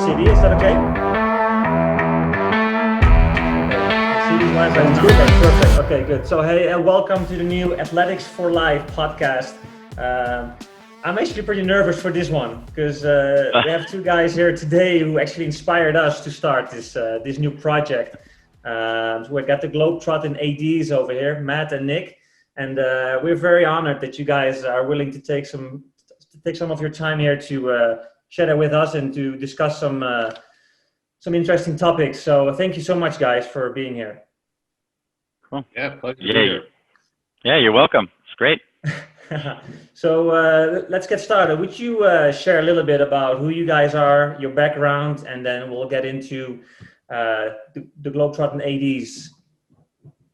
city. Is that okay? City's live right now. Okay, perfect. Okay, good. So hey, welcome to the new Athletics for Life podcast. I'm actually pretty nervous for this one because we have two guys here today who actually inspired us to start this new project. So we got the Globetrottin ADs over here, Matt and Nick, and we're very honored that you guys are willing to take some of your time here to share that with us and to discuss some interesting topics. So thank you so much, guys, for being here. Cool. Yeah, pleasure to be here. Yeah, you're welcome. It's great. So let's get started. Would you share a little bit about who you guys are, your background, and then we'll get into the Globetrottin ADs.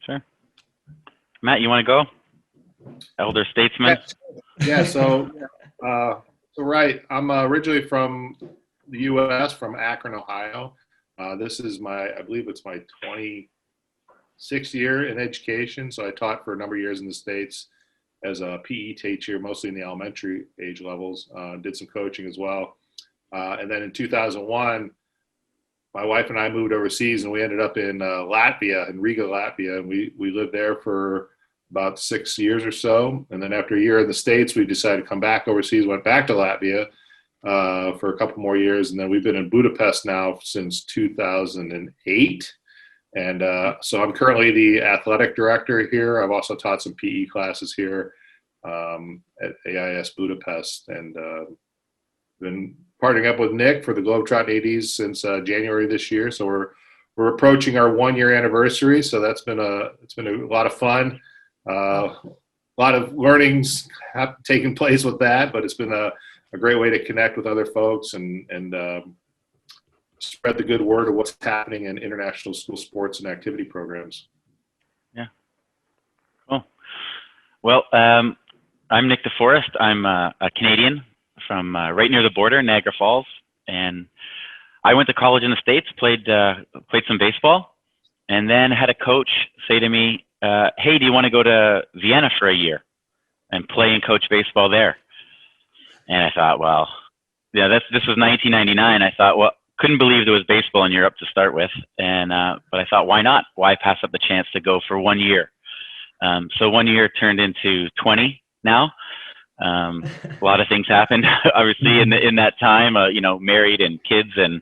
Sure. Matt, you want to go? Elder statesman. Yeah. So right. I'm originally from the U.S., from Akron, Ohio. This is I believe it's my 26th year in education. So I taught for a number of years in the States as a PE teacher, mostly in the elementary age levels. Did some coaching as well. And then in 2001, my wife and I moved overseas, and we ended up in Latvia, in Riga, Latvia. And we lived there for about 6 years or so. And then after a year in the States, we decided to come back overseas, went back to Latvia for a couple more years. And then we've been in Budapest now since 2008. And so I'm currently the athletic director here. I've also taught some PE classes here at AIS Budapest, and been partnering up with Nick for the Globetrottin ADs since January this year. So we're approaching our 1-year anniversary. So it's been a lot of fun. A lot of learnings have taken place with that, but it's been a great way to connect with other folks and spread the good word of what's happening in international school sports and activity programs. Yeah. Cool. Well, I'm Nick DeForest. I'm a Canadian from right near the border, Niagara Falls, and I went to college in the States, played some baseball, and then had a coach say to me, hey, do you want to go to Vienna for a year and play and coach baseball there? And I thought, well, yeah, this was 1999. I thought, well, couldn't believe there was baseball in Europe to start with. And, but I thought, why not? Why pass up the chance to go for 1 year? So 1 year turned into 20 now. A lot of things happened, obviously, in that time, married and kids. And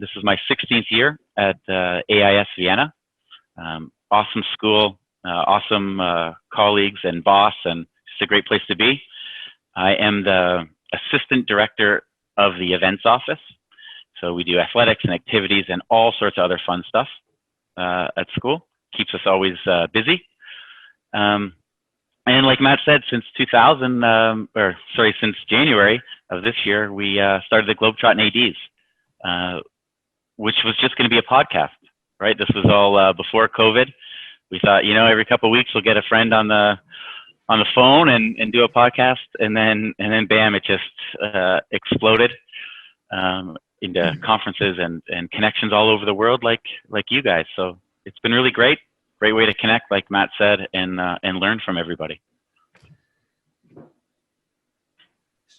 this is my 16th year at AIS Vienna. Awesome school, awesome colleagues and boss, and just a great place to be. I am the assistant director of the events office. So we do athletics and activities and all sorts of other fun stuff at school. Keeps us always busy. And like Matt said, since since January of this year, we started the Globetrottin ADs, which was just going to be a podcast, right? This was all before COVID. We thought, every couple of weeks we'll get a friend on the phone and do a podcast, and then bam, it just exploded into conferences and connections all over the world, like you guys. So it's been really great way to connect, like Matt said, and learn from everybody.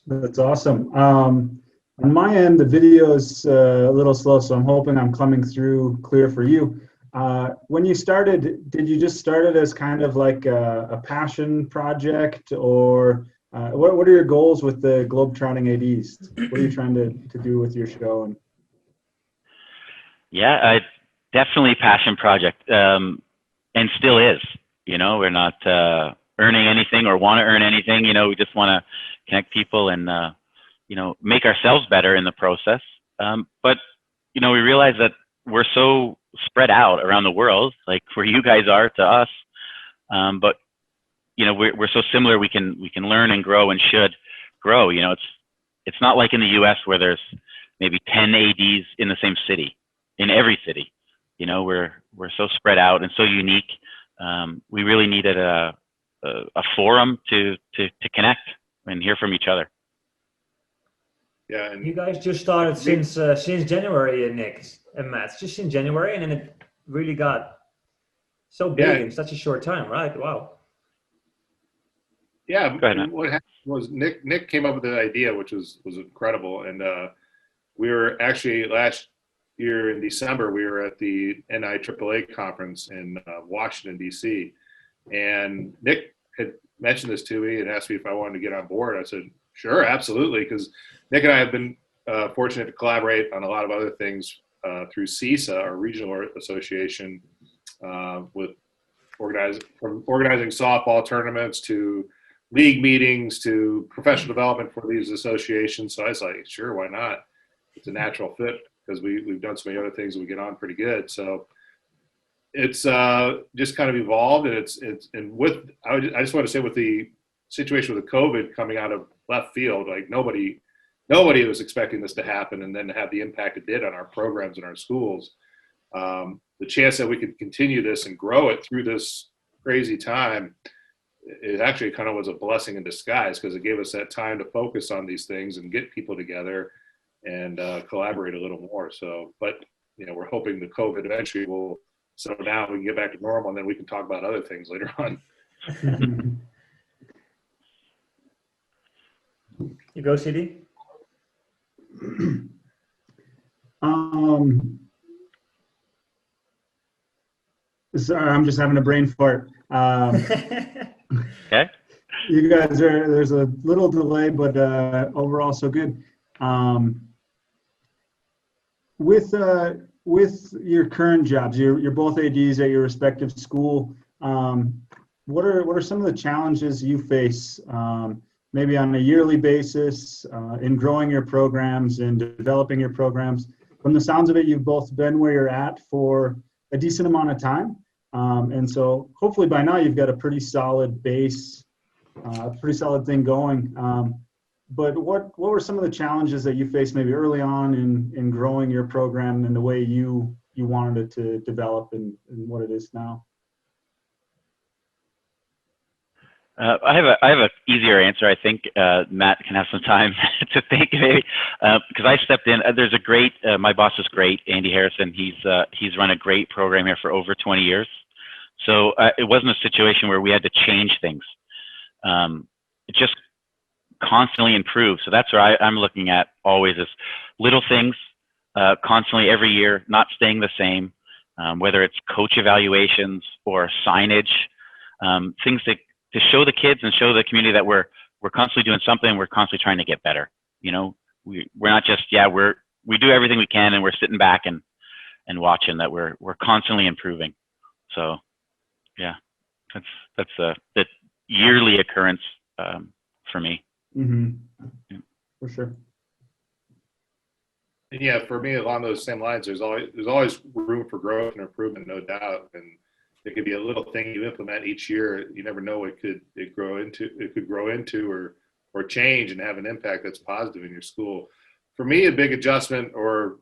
That's awesome. On my end, the video is a little slow, so I'm hoping I'm coming through clear for you. When you started, did you just start it as kind of like a passion project, or what are your goals with the Globetrotting ADs? What are you trying to do with your show? Yeah, definitely passion project, and still is. We're not earning anything or want to earn anything. We just want to connect people and make ourselves better in the process. But we realize that we're so spread out around the world, like where you guys are to us. But we're so similar. We can learn and grow and should grow. It's not like in the U.S. where there's maybe 10 ADs in the same city, in every city. We're so spread out and so unique. We really needed a forum to connect and hear from each other. Yeah, and you guys just started since January, Nick and Matt. Just in January, and then it really got so big in such a short time, right? Wow. Yeah, what happened was Nick came up with the idea, which was incredible, and we were actually last year in December, we were at the NIAAA conference in Washington, D.C. And Nick had mentioned this to me and asked me if I wanted to get on board. I said, sure, absolutely, because Nick and I have been fortunate to collaborate on a lot of other things through CISA, our regional association, with from organizing softball tournaments to league meetings to professional development for these associations. So I was like, sure, why not? It's a natural fit because we've done so many other things and we get on pretty good. So it's just kind of evolved, and I just want to say, with the situation with the COVID coming out of left field, like nobody was expecting this to happen, and then to have the impact it did on our programs and our schools. The chance that we could continue this and grow it through this crazy time, it actually kind of was a blessing in disguise, because it gave us that time to focus on these things and get people together and collaborate a little more. So, but we're hoping the COVID eventually will settle down, we can get back to normal, and then we can talk about other things later on. You go, CD. Sorry, I'm just having a brain fart. Okay. You guys there's a little delay, but overall so good. With your current jobs, you're both ADs at your respective school. What are some of the challenges you face, maybe on a yearly basis, in growing your programs and developing your programs? From the sounds of it, you've both been where you're at for a decent amount of time. And so hopefully by now you've got a pretty solid base, pretty solid thing going. But what were some of the challenges that you faced maybe early on in growing your program and the way you wanted it to develop and what it is now? I have a easier answer. I think Matt can have some time to think, maybe, because I stepped in. There's a great, my boss is great, Andy Harrison. He's run a great program here for over 20 years. So it wasn't a situation where we had to change things. It just constantly improved. So that's where I'm looking at always, is little things, constantly every year, not staying the same, whether it's coach evaluations or signage, things to show the kids and show the community that we're constantly doing something. We're constantly trying to get better. We're not just, we do everything we can and we're sitting back and watching that we're constantly improving. So yeah, that's the yearly occurrence for me. Mm-hmm. Yeah, for sure. And yeah, for me, along those same lines, there's always room for growth and improvement, no doubt. And it could be a little thing you implement each year. You never know what it could grow into or change and have an impact that's positive in your school. For me, a big adjustment or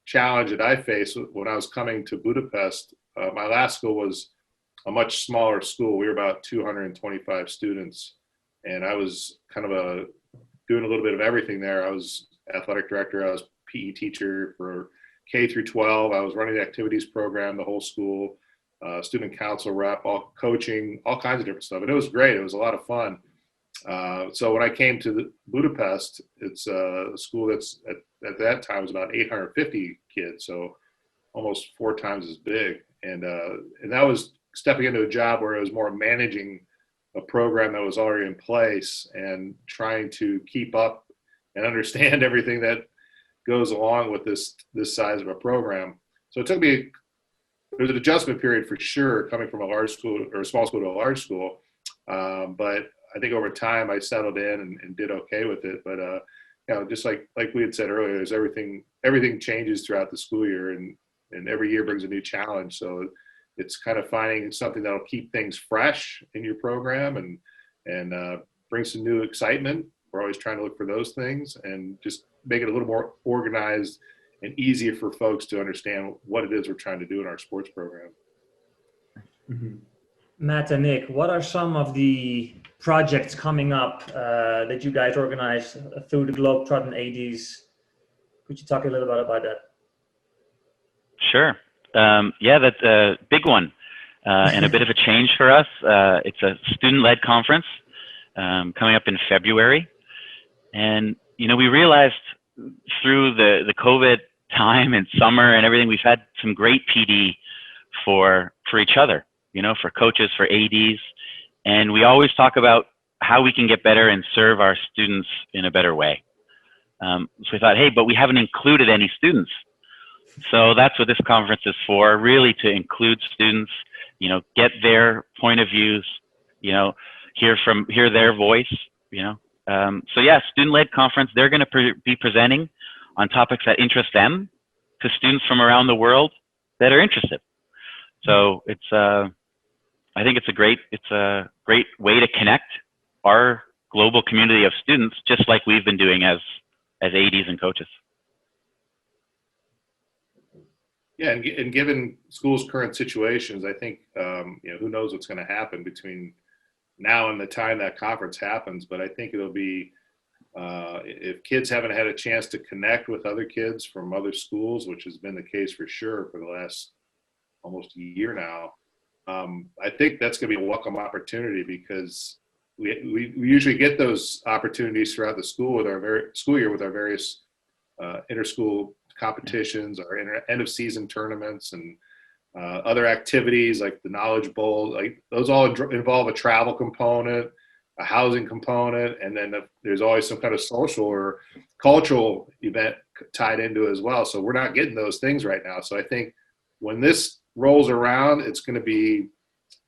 challenge that I faced when I was coming to Budapest, my last school was a much smaller school. We were about 225 students, and I was kind of doing a little bit of everything there. I was athletic director, I was PE teacher for K through 12. I was running the activities program, the whole school, student council rep, all coaching, all kinds of different stuff. And it was great. It was a lot of fun. So when I came to Budapest, it's a school that's at that time was about 850 kids, so almost 4 times as big. And that was stepping into a job where it was more managing a program that was already in place and trying to keep up and understand everything that goes along with this size of a program. So it took me, there was an adjustment period for sure, coming from a large school or a small school to a large school. But I think over time I settled in and did okay with it. But just like we had said earlier, there's everything changes throughout the school year, and every year brings a new challenge. So it's kind of finding something that'll keep things fresh in your program and bring some new excitement. We're always trying to look for those things and just make it a little more organized and easier for folks to understand what it is we're trying to do in our sports program. Mm-hmm. Matt and Nick, what are some of the projects coming up that you guys organize through the Globetrottin ADs? Could you talk a little bit about that? Sure. That's a big one and a bit of a change for us. It's a student-led conference coming up in February. And, we realized through the COVID time and summer and everything, we've had some great PD for each other, for coaches, for ADs. And we always talk about how we can get better and serve our students in a better way. So we thought, hey, but we haven't included any students. So that's what this conference is for, really, to include students, get their point of views, hear their voice, So yeah, student-led conference, they're going to be presenting on topics that interest them to students from around the world that are interested. So it's, I think it's a great way to connect our global community of students, just like we've been doing as ADs and coaches. Yeah, and given schools' current situations, I think who knows what's going to happen between now and the time that conference happens. But I think it'll be if kids haven't had a chance to connect with other kids from other schools, which has been the case for sure for the last almost a year now. I think that's going to be a welcome opportunity, because we usually get those opportunities throughout the school school year with our various inter-school competitions, our end of season tournaments, and other activities like the Knowledge Bowl. Like those all involve a travel component, a housing component, and then there's always some kind of social or cultural event tied into it as well. So we're not getting those things right now. So I think when this rolls around, it's going to be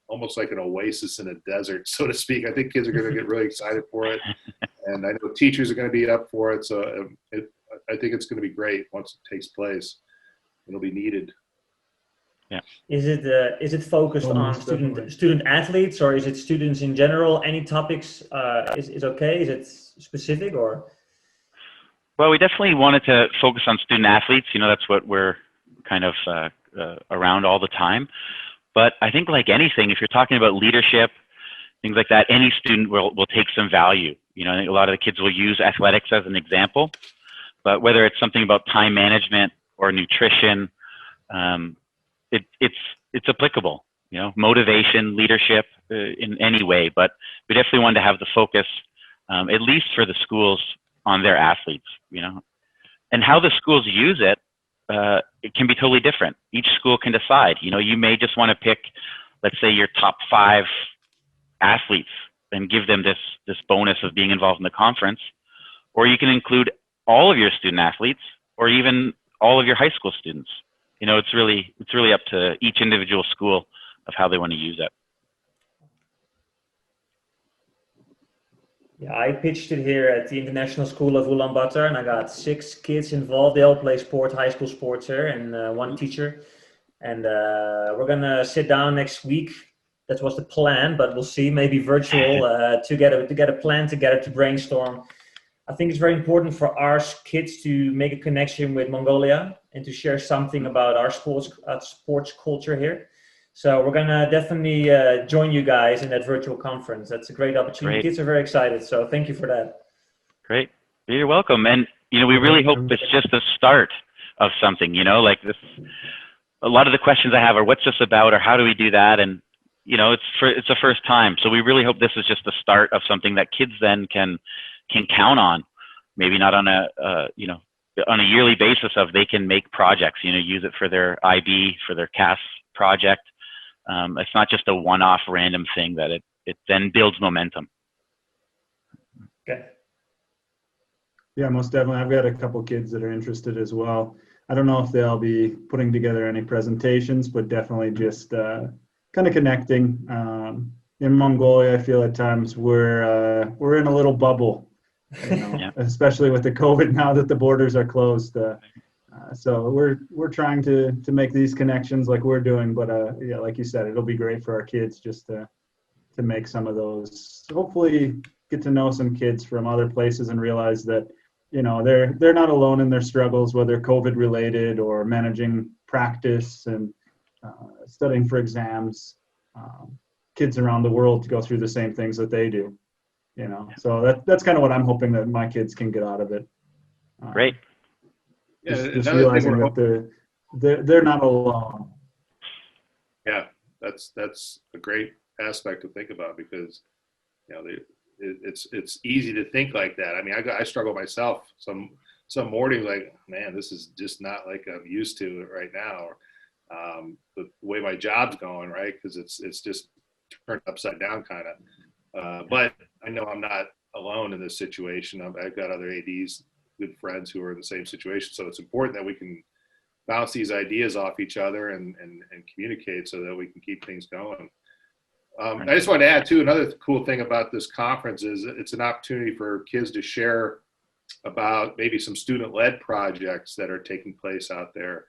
almost like an oasis in a desert, so to speak. I think kids are going to get really excited for it, and I know teachers are going to be up for it. So I think it's going to be great once it takes place. It'll be needed. Yeah. Is it focused on student athletes, or is it students in general? Any topics is okay? Is it specific or? Well, we definitely wanted to focus on student athletes. That's what we're kind of around all the time. But I think, like anything, if you're talking about leadership, things like that, any student will take some value. I think a lot of the kids will use athletics as an example, but whether it's something about time management or nutrition, it's applicable. Motivation, leadership, in any way. But we definitely wanted to have the focus, at least for the schools, on their athletes. And how the schools use it. It can be totally different. Each school can decide. You may just want to pick, let's say, your top 5 athletes and give them this bonus of being involved in the conference, or you can include all of your student athletes, or even all of your high school students. It's really up to each individual school of how they want to use it. Yeah, I pitched it here at the International School of Ulaanbaatar, and I got 6 kids involved. They all play sports, high school sports here, and 1 teacher. And we're gonna sit down next week. That was the plan, but we'll see. Maybe virtual to get a plan together to brainstorm. I think it's very important for our kids to make a connection with Mongolia and to share something about our sports culture here. So we're going to definitely join you guys in that virtual conference. That's a great opportunity. Kids are very excited. So thank you for that. Great. You're welcome. And, we really hope it's just the start of something, like this. A lot of the questions I have are, what's this about, or how do we do that? And, it's the first time. So we really hope this is just the start of something that kids then can count on. Maybe not on on a yearly basis of they can make projects, use it for their IB, for their CAS project. It's not just a one-off random thing, that it then builds momentum. Okay. Yeah, most definitely. I've got a couple kids that are interested as well. I don't know if they'll be putting together any presentations, but definitely just kind of connecting. In Mongolia, I feel at times we're in a little bubble, Yeah. Especially with the COVID now that the borders are closed. So we're trying to make these connections like we're doing, but yeah, like you said, it'll be great for our kids just to make some of those. Hopefully, get to know some kids from other places and realize that they're not alone in their struggles, whether COVID related or managing practice and studying for exams. Kids around the world to go through the same things that they do. So that's kind of what I'm hoping that my kids can get out of it. Great. Just realizing that they're not alone. Yeah, that's a great aspect to think about, because it's easy to think like that. I mean, I struggle myself some morning like, man, this is just not like I'm used to it right now. The way my job's going, right? Because it's just turned upside down kind of. But I know I'm not alone in this situation. I've got other ADs, good friends who are in the same situation. So it's important that we can bounce these ideas off each other and communicate so that we can keep things going. I just want to add too, another cool thing about this conference is it's an opportunity for kids to share about maybe some student-led projects that are taking place out there.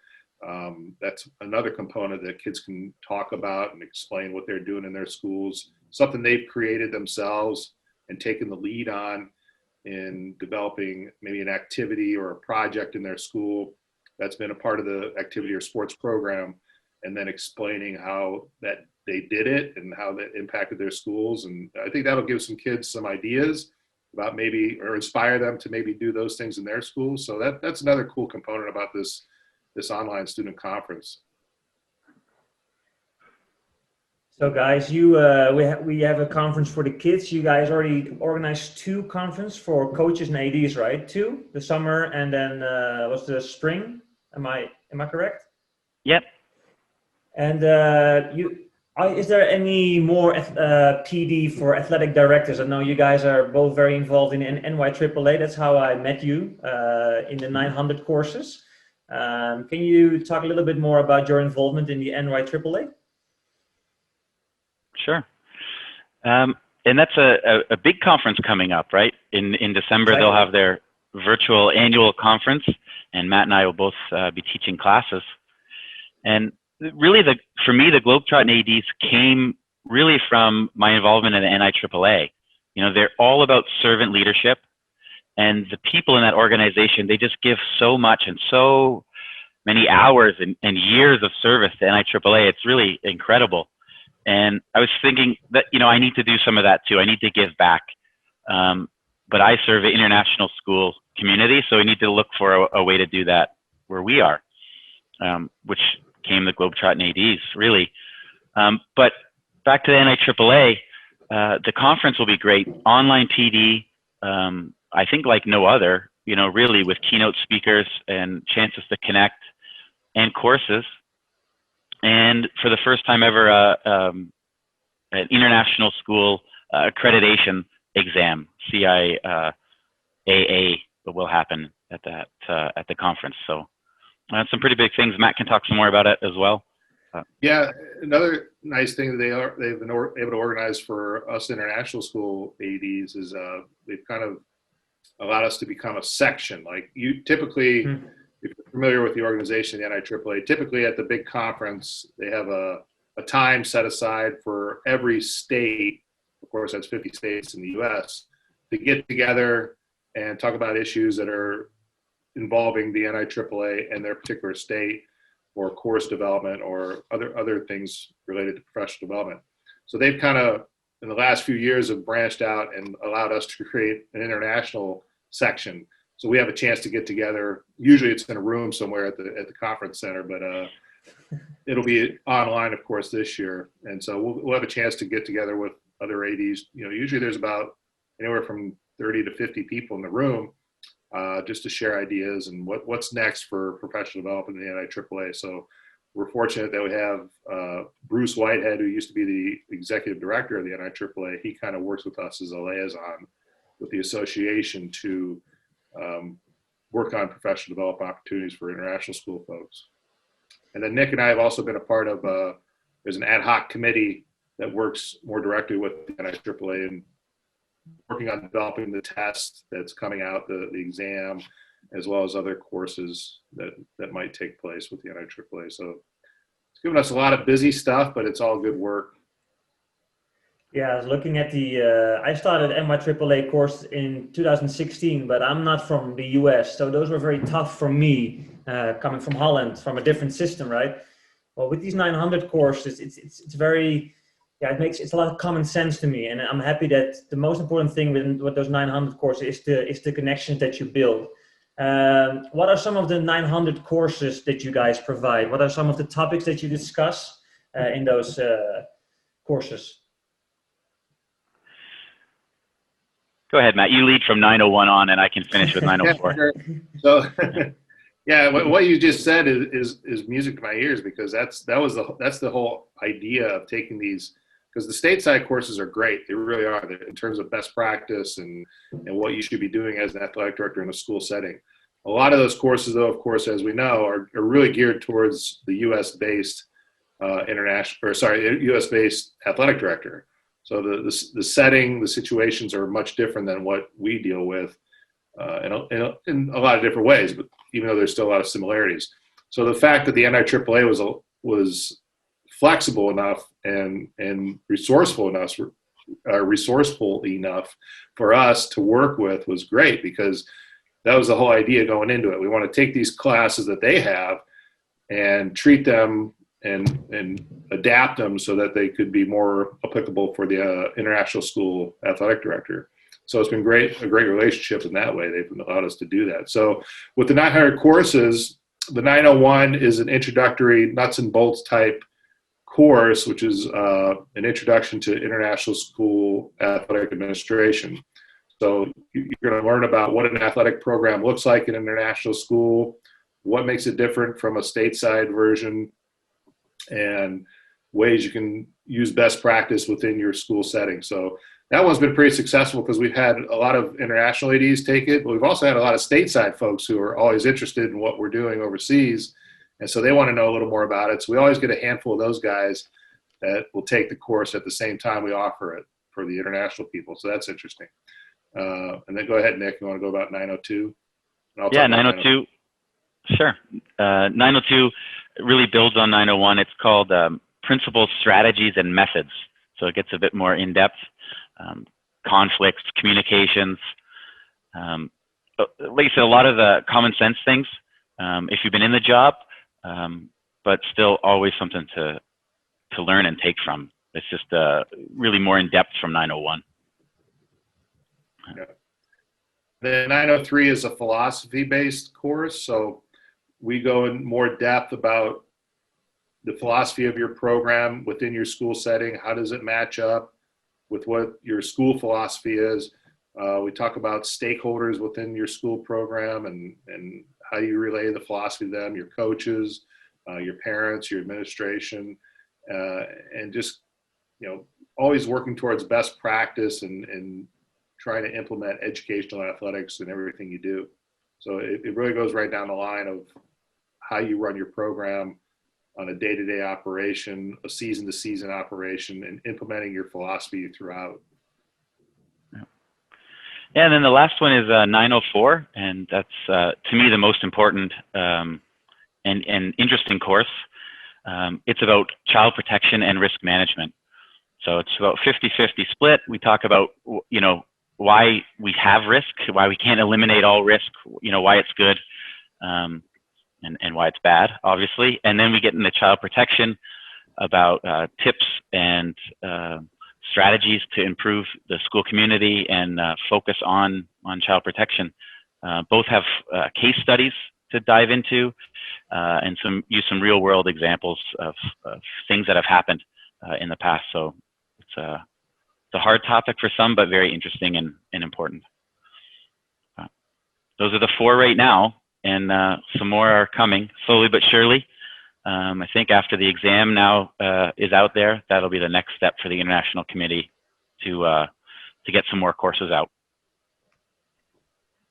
That's another component that kids can talk about and explain what they're doing in their schools, something they've created themselves and taken the lead on in developing maybe an activity or a project in their school that's been a part of the activity or sports program, and then explaining how that they did it and how that impacted their schools. And I think that'll give some kids some ideas about maybe, or inspire them to maybe do those things in their schools. So that's another cool component about this online student conference. So guys, we have a conference for the kids. You guys already organized 2 conferences for coaches and ADs, right? 2, the summer and then was the spring. Am I correct? Yep. And is there any more PD for athletic directors? I know you guys are both very involved in NIAAA. That's how I met you in the 900 courses. Can you talk a little bit more about your involvement in the NIAAA? Sure. And that's a big conference coming up, right? In December, Exactly. They'll have their virtual annual conference, and Matt and I will both be teaching classes. And really, for me, the Globetrottin ADs came really from my involvement in the NIAAA. You know, they're all about servant leadership, and the people in that organization, they just give so much and so many hours and years of service to NIAAA. It's really incredible. And I was thinking that, you know, I need to do some of that too. I need to give back. But I serve an international school community, so we need to look for a way to do that where we are, which came the Globetrottin ADs, really. But back to the NIAAA, the conference will be great. Online PD, I think like no other, you know, really, with keynote speakers and chances to connect and courses. And for the first time ever, an international school accreditation exam, NIAAA, will happen at the conference. So that's some pretty big things. Matt can talk some more about it as well. Yeah, another nice thing that they've been able to organize for us international school ADs is they've kind of allowed us to become a section. Like you typically, if you're familiar with the organization, the NIAAA, typically at the big conference, they have a time set aside for every state, of course that's 50 states in the US, to get together and talk about issues that are involving the NIAAA and their particular state, or course development, or other things related to professional development. So they've kind of, in the last few years, have branched out and allowed us to create an international section. So we have a chance to get together. Usually it's in a room somewhere at the conference center, but it'll be online, of course, this year. And so we'll have a chance to get together with other ADs. You know, usually there's about anywhere from 30 to 50 people in the room, just to share ideas and what's next for professional development in the NIAAA. So we're fortunate that we have Bruce Whitehead, who used to be the executive director of the NIAAA. He kind of works with us as a liaison with the association to work on professional development opportunities for international school folks. And then Nick and I have also been a part of, there's an ad hoc committee that works more directly with the NIAAA and working on developing the test that's coming out, the exam, as well as other courses that might take place with the NIAAA. So it's given us a lot of busy stuff, but it's all good work. Yeah, I was looking at I started NIAAA course in 2016, but I'm not from the US, so those were very tough for me, coming from Holland, from a different system, right? Well, with these 900 courses, it's very, yeah, it's a lot of common sense to me, and I'm happy that the most important thing with those 900 courses is the connections that you build. What are some of the 900 courses that you guys provide? What are some of the topics that you discuss in those courses? Go ahead, Matt. You lead from 901 on, and I can finish with 904. Sure. So, yeah, what you just said is music to my ears, because that's the whole idea of taking these, because the stateside courses are great. They really are. They're, in terms of best practice and what you should be doing as an athletic director in a school setting. A lot of those courses, though, of course, as we know, are really geared towards the U.S.-based U.S.-based athletic director. So the setting, the situations are much different than what we deal with in a lot of different ways, but even though there's still a lot of similarities. So the fact that the NIAAA was flexible enough and resourceful enough for us to work with was great, because that was the whole idea going into it. We want to take these classes that they have and treat them and adapt them so that they could be more applicable for the international school athletic director. So it's been a great relationship in that way. They've allowed us to do that. So with the 900 courses, the 901 is an introductory nuts and bolts type course, which is an introduction to international school athletic administration. So you're going to learn about what an athletic program looks like in international school, what makes it different from a stateside version, and ways you can use best practice within your school setting. So that one's been pretty successful, because we've had a lot of international ADs take it, but we've also had a lot of stateside folks who are always interested in what we're doing overseas. And so they want to know a little more about it. So we always get a handful of those guys that will take the course at the same time we offer it for the international people. So that's interesting. And then go ahead, Nick, you want to go about 902? Yeah, 902. Sure. 902 really builds on 901. It's called Principles, Strategies, and Methods. So it gets a bit more in-depth. Conflicts, communications. Like I said, a lot of the common sense things, if you've been in the job, but still always something to learn and take from. It's just really more in-depth from 901. Yeah. The 903 is a philosophy-based course, so we go in more depth about the philosophy of your program within your school setting. How does it match up with what your school philosophy is? We talk about stakeholders within your school program and how you relay the philosophy to them, your coaches, your parents, your administration, and just, always working towards best practice and trying to implement educational athletics in everything you do. So it really goes right down the line of how you run your program on a day-to-day operation, a season-to-season operation, and implementing your philosophy throughout. Yeah, and then the last one is 904, and that's, to me, the most important and interesting course. It's about child protection and risk management. So it's about 50-50 split. We talk about, why we have risk, why we can't eliminate all risk, why it's good, and why it's bad, obviously. And then we get into child protection, about tips and strategies to improve the school community and focus on child protection. Both have case studies to dive into and use some real world examples of things that have happened in the past. So it's a hard topic for some, but very interesting and important. Those are the 4 right now, and some more are coming slowly but surely. I think after the exam now is out there, that'll be the next step for the International Committee to get some more courses out.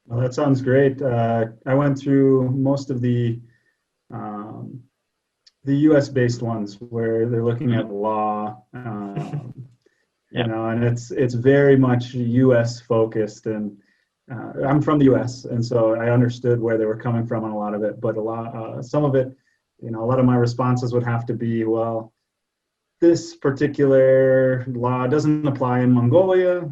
Well, that sounds great. I went through most of the U.S.-based ones where they're looking at law, and it's very much U.S. focused. And I'm from the U.S., and so I understood where they were coming from on a lot of it. But some of it, a lot of my responses would have to be, well, this particular law doesn't apply in Mongolia.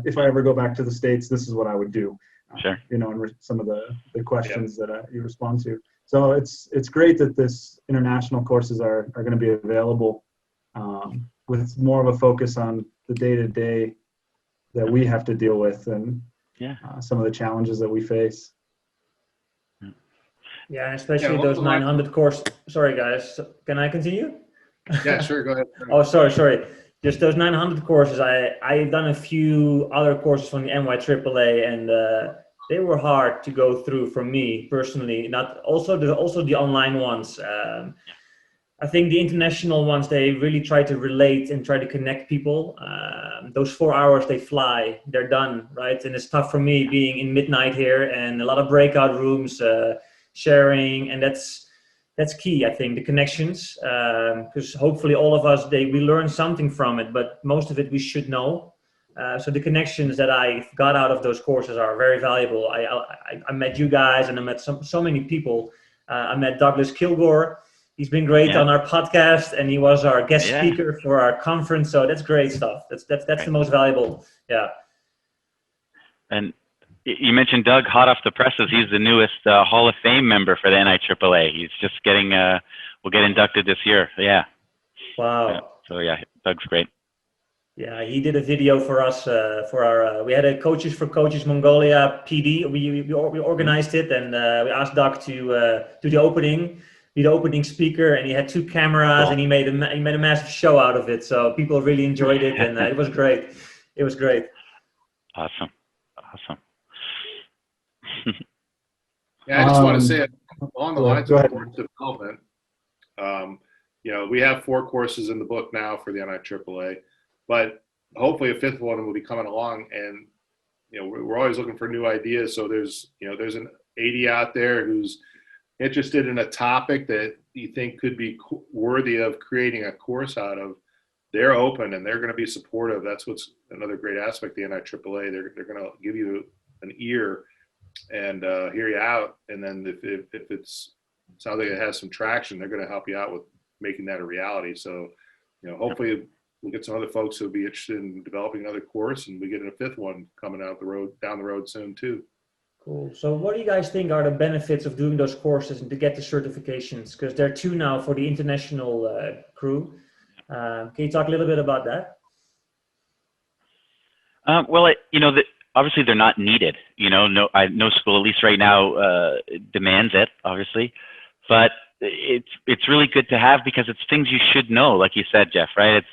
If I ever go back to the States, this is what I would do. Sure. And some of the questions that you respond to. So it's great that this international courses are going to be available with more of a focus on the day-to-day that we have to deal with and some of the challenges that we face. Yeah, especially those 900 course. Sorry, guys. Can I continue? Yeah, sure. Go ahead. Oh, sorry. just those 900 courses. I've done a few other courses from the NIAAA, and they were hard to go through for me personally. Not also the online ones. I think the international ones, they really try to relate and try to connect people. Those 4 hours, they fly, they're done, right? And it's tough for me being in midnight here and a lot of breakout rooms, sharing, and that's key, I think, the connections, because hopefully all of us, we learn something from it, but most of it we should know. So the connections that I got out of those courses are very valuable. I met you guys, and I met so many people. I met Douglas Kilgore. He's been great on our podcast, and he was our guest speaker for our conference. So that's great stuff. That's the most valuable. Yeah. And you mentioned Doug, hot off the presses. He's the newest Hall of Fame member for the NIAAA. He's just will get inducted this year. Yeah. Wow. So Doug's great. Yeah, he did a video for us for our. We had a Coaches for Coaches Mongolia PD. We organized it, and we asked Doug to do the opening speaker, and he had 2 cameras, and he made a massive show out of it. So people really enjoyed it, and it was great. It was great. Awesome. Yeah, I just want to say along the lines of course development. We have 4 courses in the book now for the NIAAA, but hopefully a 5th one will be coming along. And we're always looking for new ideas. So there's an AD out there who's interested in a topic that you think could be worthy of creating a course out of. They're open and they're going to be supportive. That's what's another great aspect of the NIAAA. They're going to give you an ear and hear you out. And then if it sounds like it has some traction, they're going to help you out with making that a reality. So, hopefully we'll get some other folks who'll be interested in developing another course, and we get a 5th one coming down the road soon too. Cool. So what do you guys think are the benefits of doing those courses and to get the certifications? Because there are 2 now for the international crew. Can you talk a little bit about that? Obviously they're not needed. No school, at least right now, demands it, obviously. But it's really good to have because it's things you should know, like you said, Jeff, right?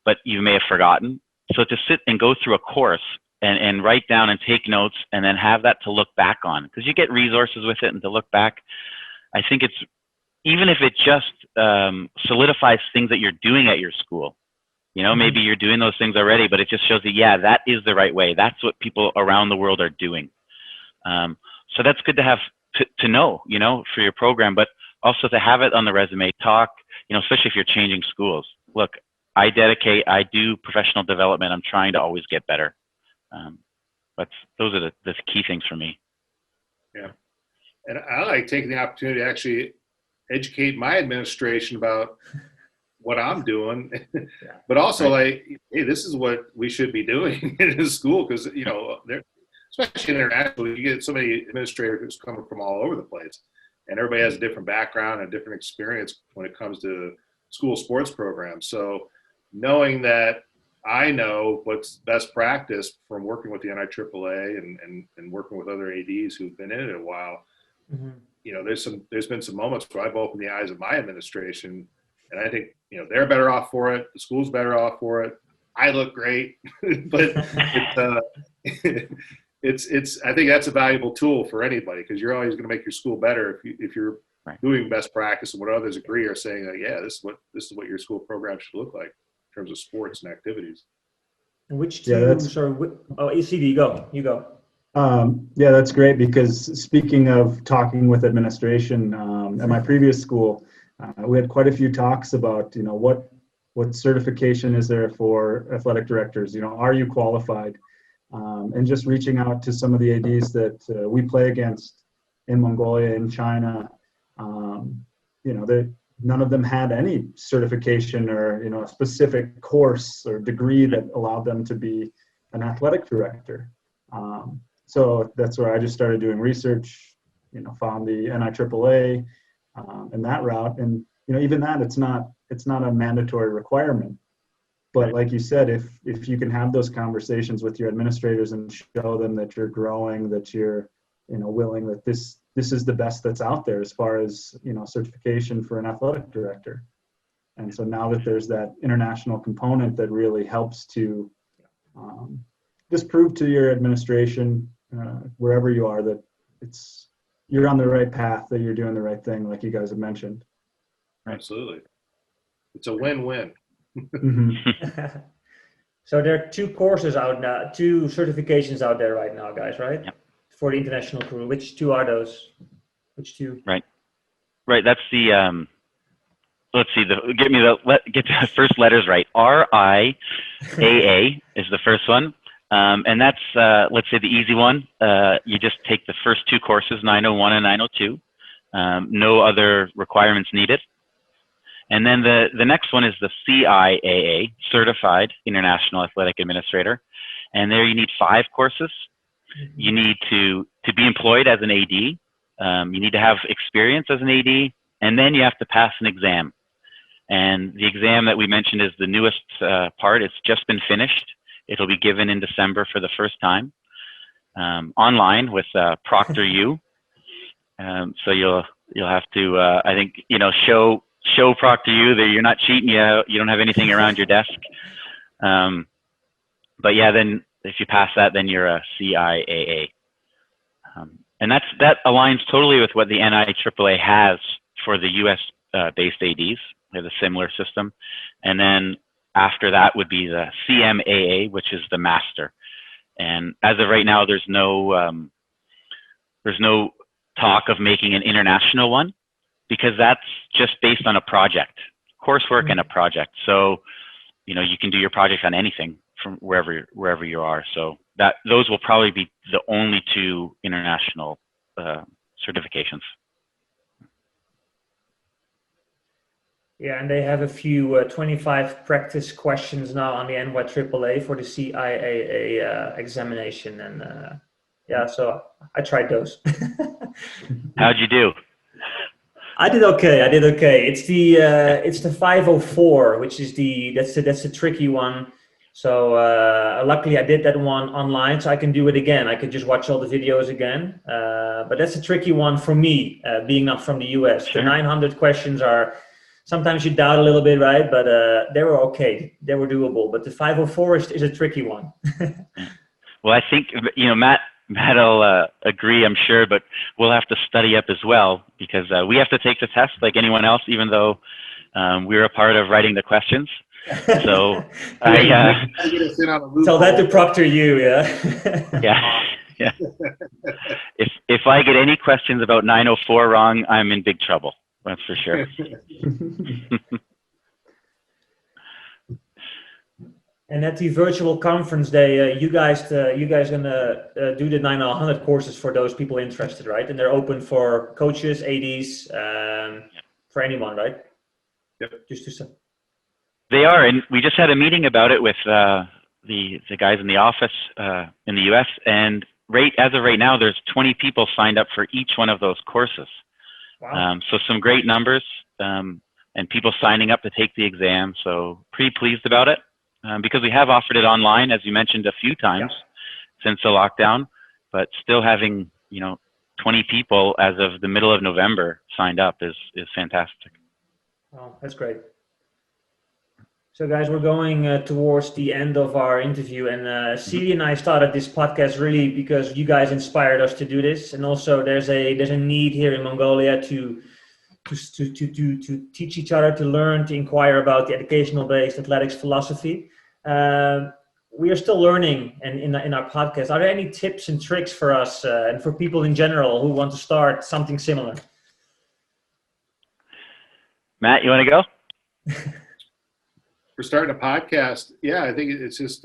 But you may have forgotten. So to sit and go through a course and write down and take notes and then have that to look back on, because you get resources with it and to look back. I think it's, even if it just solidifies things that you're doing at your school, maybe you're doing those things already, but it just shows that, that is the right way. That's what people around the world are doing. So that's good to have to know, for your program, but also to have it on the resume, talk, especially if you're changing schools. Look, I do professional development. I'm trying to always get better. Those are the key things for me. Yeah. And I like taking the opportunity to actually educate my administration about what I'm doing, but also hey, this is what we should be doing in a school. Cause especially internationally, you get so many administrators coming from all over the place, and everybody has a different background and different experience when it comes to school sports programs. So knowing that I know what's best practice from working with the NIAAA and working with other ADs who've been in it a while, there's been some moments where I've opened the eyes of my administration, and I think, they're better off for it. The school's better off for it. I look great, but it's I think that's a valuable tool for anybody, because you're always going to make your school better if you're doing best practice and what others agree are saying that, this is what your school program should look like in terms of sports and activities. And which two? ECD, you go. That's great, because speaking of talking with administration, at my previous school, we had quite a few talks about, what certification is there for athletic directors? Are you qualified? And just reaching out to some of the ADs that we play against in Mongolia, in China, none of them had any certification or, a specific course or degree that allowed them to be an athletic director. So that's where I just started doing research, found the NIAAA and that route. And, even that, it's not a mandatory requirement. But like you said, if you can have those conversations with your administrators and show them that you're growing, that you're, willing, that this is the best that's out there as far as, certification for an athletic director. And so now that there's that international component that really helps to just prove to your administration, wherever you are, that you're on the right path, that you're doing the right thing, like you guys have mentioned. Absolutely. It's a win-win. Mm-hmm. So there are 2 courses out now, 2 certifications out there right now, guys, right? Yep. For the international crew. Which 2 are those? Which 2? Right. That's the let's see. Get the first letters right. RIAA is the first one, and that's let's say the easy one. You just take the first 2 courses, 901 and 902. No other requirements needed. And then the next one is the CIAA, Certified International Athletic Administrator, and there you need 5 courses. You need to be employed as an AD. You need to have experience as an AD, and then you have to pass an exam. And the exam that we mentioned is the newest part. It's just been finished. It'll be given in December for the first time, online with ProctorU. So you'll have to, I think, show ProctorU that you're not cheating. You don't have anything around your desk. But yeah, then if you pass that, then you're a CIAA. And that aligns totally with what the NIAAA has for the US based ADs. They have a similar system. And then after that would be the CMAA, which is the master. And as of right now, there's no talk of making an international one, because that's just based on a project, coursework and a project. So, you can do your project on anything from wherever you are. So those will probably be the only 2 international certifications. Yeah, and they have a few 25 practice questions now on the NIAAA for the CIAA examination. And yeah, so I tried those. How'd you do? I did okay. It's the 504, which is that's the tricky one. So luckily I did that one online, so I can do it again. I could just watch all the videos again. But that's a tricky one for me, being not from the US. Sure. The 900 questions are, sometimes you doubt a little bit, right? But they were okay. They were doable. But the 504 is a tricky one. Well, I think, Matt'll agree, I'm sure, but we'll have to study up as well, because we have to take the test like anyone else, even though we're a part of writing the questions. So tell that to ProctorU, yeah. yeah. If I get any questions about 904 wrong, I'm in big trouble. That's for sure. And at the virtual conference day, you guys gonna do the 900 courses for those people interested, right? And they're open for coaches, ADs, for anyone, right? Yep. They are, and we just had a meeting about it with the guys in the office in the US, and as of right now, there's 20 people signed up for each one of those courses. Wow. So some great numbers, and people signing up to take the exam. So pretty pleased about it, because we have offered it online, as you mentioned, a few times since the lockdown, but still having 20 people as of the middle of November signed up is fantastic. Oh, that's great. So guys, we're going towards the end of our interview, and Celia and I started this podcast really because you guys inspired us to do this, and also there's a need here in Mongolia to teach each other, to learn, to inquire about the educational-based athletics philosophy. We are still learning, and in our podcast, are there any tips and tricks for us and for people in general who want to start something similar? Matt, you want to go? For starting a podcast, yeah, I think it's just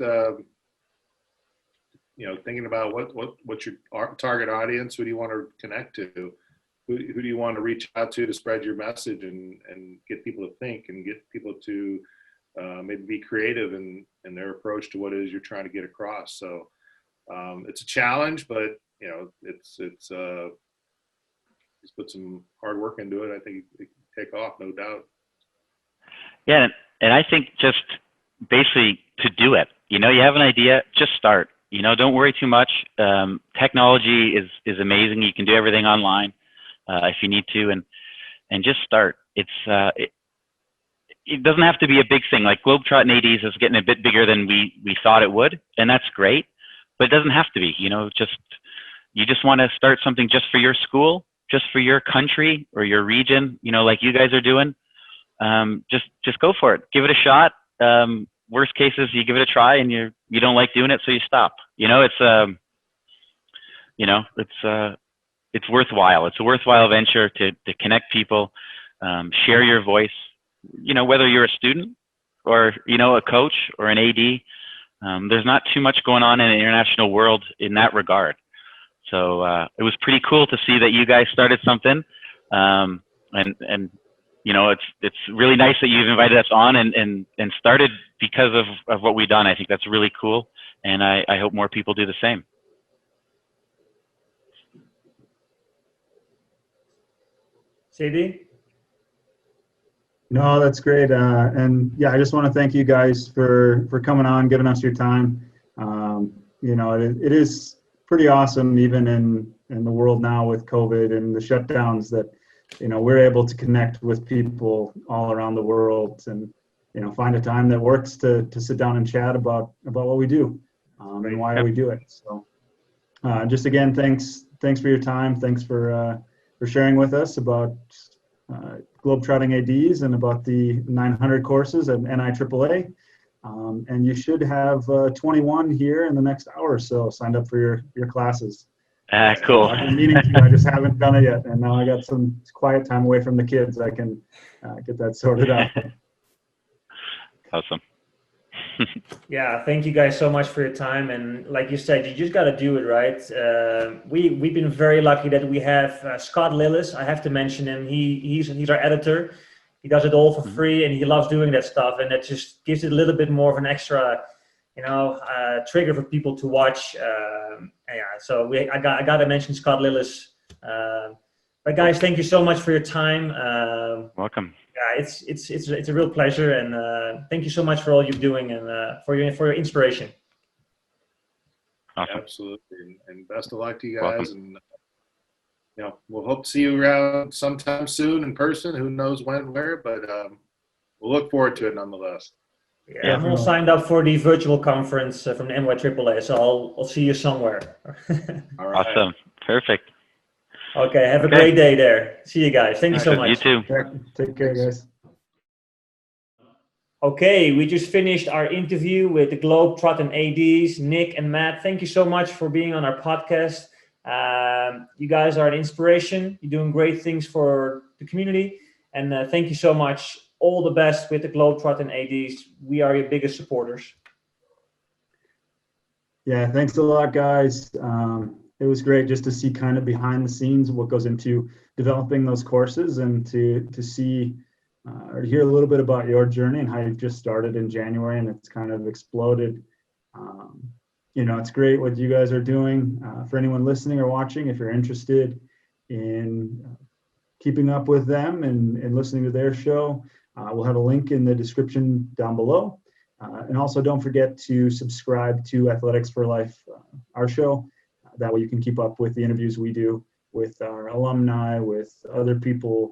thinking about what's your target audience, who do you want to connect to, who do you want to reach out to spread your message and get people to think and get people to maybe be creative in their approach to what it is you're trying to get across. So it's a challenge, but it's just put some hard work into it. I think it can take off, no doubt. Yeah. And I think just basically to do it, you have an idea, just start, don't worry too much. Technology is amazing. You can do everything online if you need to, and just start. It's, it doesn't have to be a big thing. Like Globetrottin ADs is getting a bit bigger than we thought it would, and that's great. But it doesn't have to be. You know, you just want to start something just for your school, just for your country or your region. You know, like you guys are doing. Just go for it. Give it a shot. Worst case is you give it a try and you don't like doing it, so you stop. You know, it's worthwhile. It's a worthwhile venture to connect people, share your voice. You know, whether you're a student or, you know, a coach or an AD, there's not too much going on in the international world in that regard. So it was pretty cool to see that you guys started something, and you know, it's really nice that you've invited us on and started because of what we've done. I think that's really cool, and I hope more people do the same. CD? No, that's great. And yeah, I just want to thank you guys for coming on, giving us your time. You know, it is pretty awesome, even in the world now with COVID and the shutdowns, that, you know, we're able to connect with people all around the world and, you know, find a time that works to sit down and chat about what we do, and why we do it. So just again, thanks for your time. Thanks for sharing with us about Globetrotting ADs and about the 900 courses at NIAAA. And you should have 21 here in the next hour or so signed up for your classes. Cool. I've been meaning to, I just haven't done it yet. And now I got some quiet time away from the kids. I can get that sorted out. Awesome. Yeah, thank you guys so much for your time. And like you said, you just got to do it, right? We've been very lucky that we have Scott Lillis. I have to mention him. He's our editor. He does it all for free, and he loves doing that stuff. And that just gives it a little bit more of an extra, you know, trigger for people to watch. Yeah, so I got to mention Scott Lillis. But guys, thank you so much for your time. Welcome. Yeah, it's a real pleasure, and thank you so much for all you're doing and for your inspiration. Awesome. Absolutely, and best of luck to you guys. Welcome. And you know, we'll hope to see you around sometime soon in person. Who knows when and where, but we'll look forward to it nonetheless. Yeah, I'm all signed up for the virtual conference from the NIAAA, so I'll see you somewhere. All right. Awesome. Perfect. Okay, have a great day there. See you guys. Thank you so much. You too. Take care, guys. Okay, we just finished our interview with the Globetrottin ADs, Nick and Matt. Thank you so much for being on our podcast. You guys are an inspiration. You're doing great things for the community. And thank you so much. All the best with the Globetrottin ADs. We are your biggest supporters. Yeah, thanks a lot, guys. It was great just to see kind of behind the scenes what goes into developing those courses, and to see or to hear a little bit about your journey and how you just started in January and it's kind of exploded. You know, it's great what you guys are doing. For anyone listening or watching, if you're interested in keeping up with them and listening to their show, we'll have a link in the description down below. And also don't forget to subscribe to Athletics for Life, our show. That way you can keep up with the interviews we do with our alumni, with other people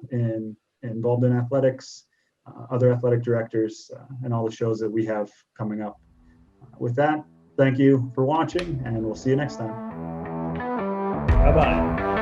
involved in athletics, other athletic directors, and all the shows that we have coming up. With that, thank you for watching, and we'll see you next time. Bye-bye.